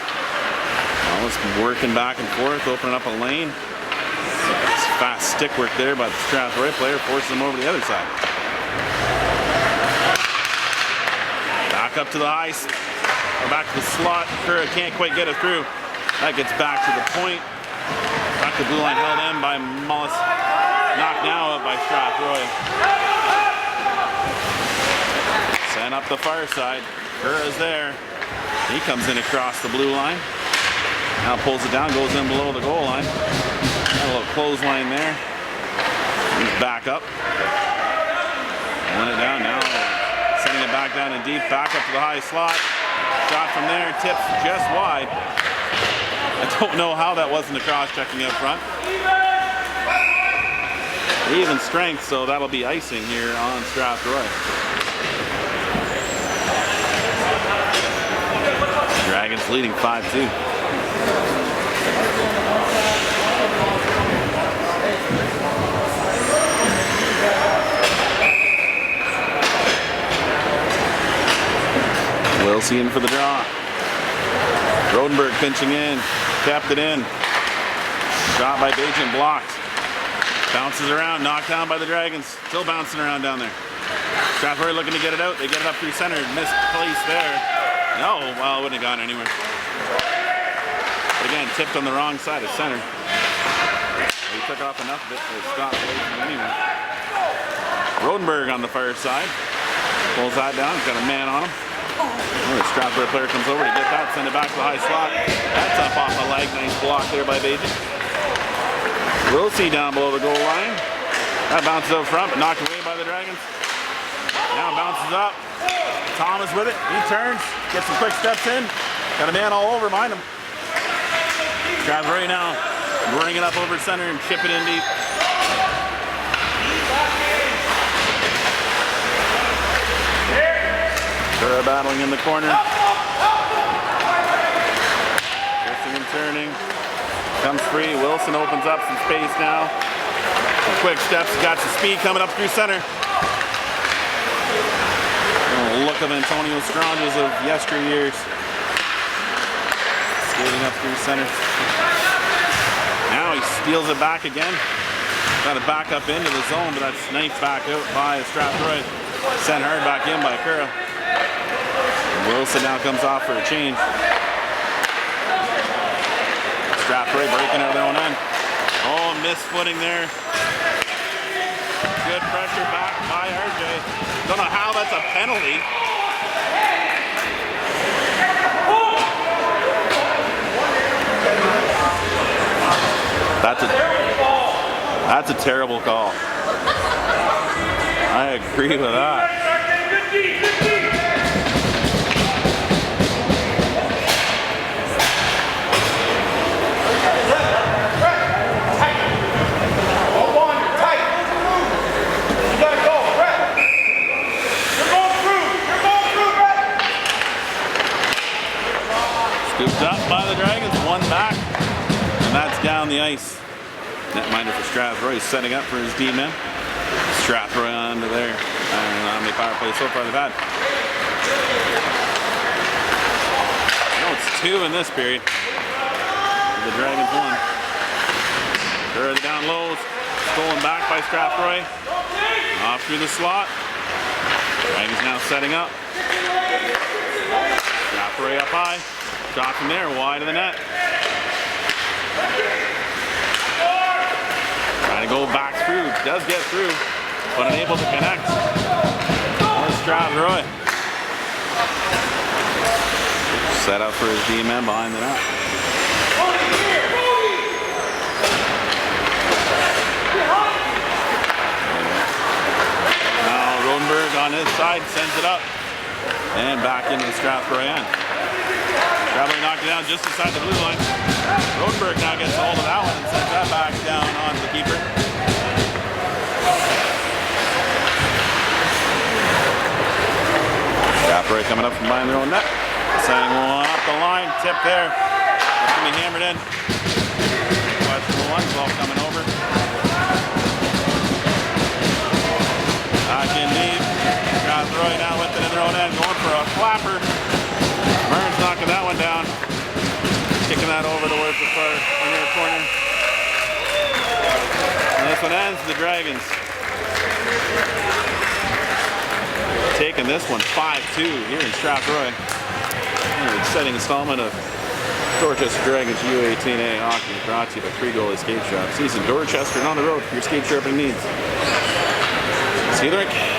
Mullis working back and forth, opening up a lane. It's fast stick work there by the Strathroy player, forces him over to the other side. Back up to the high, or back to the slot. Curra can't quite get it through. That gets back to the point. Back to blue line, held in by Mullis. Knocked now out by Strathroy. Sent up the far side. Curra's there. He comes in across the blue line. Now pulls it down, goes in below the goal line. Got a little clothesline there. He's back up. Pulling it down now. Sending it back down and deep. Back up to the high slot. Shot from there. Tips just wide. I don't know how that wasn't a cross-checking up front. Even strength, so that'll be icing here on Strathroy. Dragons leading 5-2. Wilsey in for the draw. Rodenberg pinching in. Kept it in. Shot by Bajan, blocked. Bounces around, knocked down by the Dragons. Still bouncing around down there. Strathroy looking to get it out. They get it up through center. Misplaced there. No, well, it wouldn't have gone anywhere. But again, tipped on the wrong side of center. He took off enough of it to stop away from it anyway. Rodenberg on the far side. Pulls that down. He's got a man on him. Oh, the Strathroy player comes over to get that. Send it back to the high slot. That's up off the leg. Nice block there by Bajan. Wilsey down below the goal line. That bounces out front, but knocked away by the Dragons. Now bounces up. Thomas with it. He turns. Gets some quick steps in. Got a man all over behind him. Strathroy now bring it up over center and chip it in deep. Curra battling in the corner. Twisting and turning. Comes free. Wilson opens up some space now. Some quick steps. Got some speed coming up through center. Look of Antonio Stranges of yesteryears. Skating up through center. Now he steals it back again. Got it back up into the zone, but that's sniped back out by Strathroy. Sent hard back in by Curra. Wilson now comes off for a change. Strathroy breaking out their own end. Oh, missed footing there. Good pressure back by RJ. Don't know how that's a penalty. That's a terrible call. I agree with that. Scooped up by the Dragons, one back, and that's down the ice. Netminder for Strathroy, setting up for his D-men. Strathroy onto there. I don't know how many power plays so far they've had. No, it's 2 in this period. The Dragons won. Curra down low, stolen back by Strathroy. Off through the slot. Dragons now setting up. Strathroy up high. Shot from there, wide of the net. Trying to go back through, does get through, but unable to connect. That's Strathroy. Set up for his D-man behind the net. Now Rodenberg on his side sends it up and back into the Strathroy end. Strathroy knocked it down just inside the blue line. Rodenberg now gets a hold of that one and sends that back down onto the keeper. Strathroy coming up from behind their own net. Sending one up the line, tip there. That's going to be hammered in. Questionable one, ball coming over. Kicking that over towards the far inner corner. And this one ends. The Dragons taking this one 5-2 here in Strathroy. An exciting installment of Dorchester Dragons U18A hockey brought to you by 3 Goalie Skate Shop. Season Dorchester and on the road for your skate sharpening needs. See you in the rink.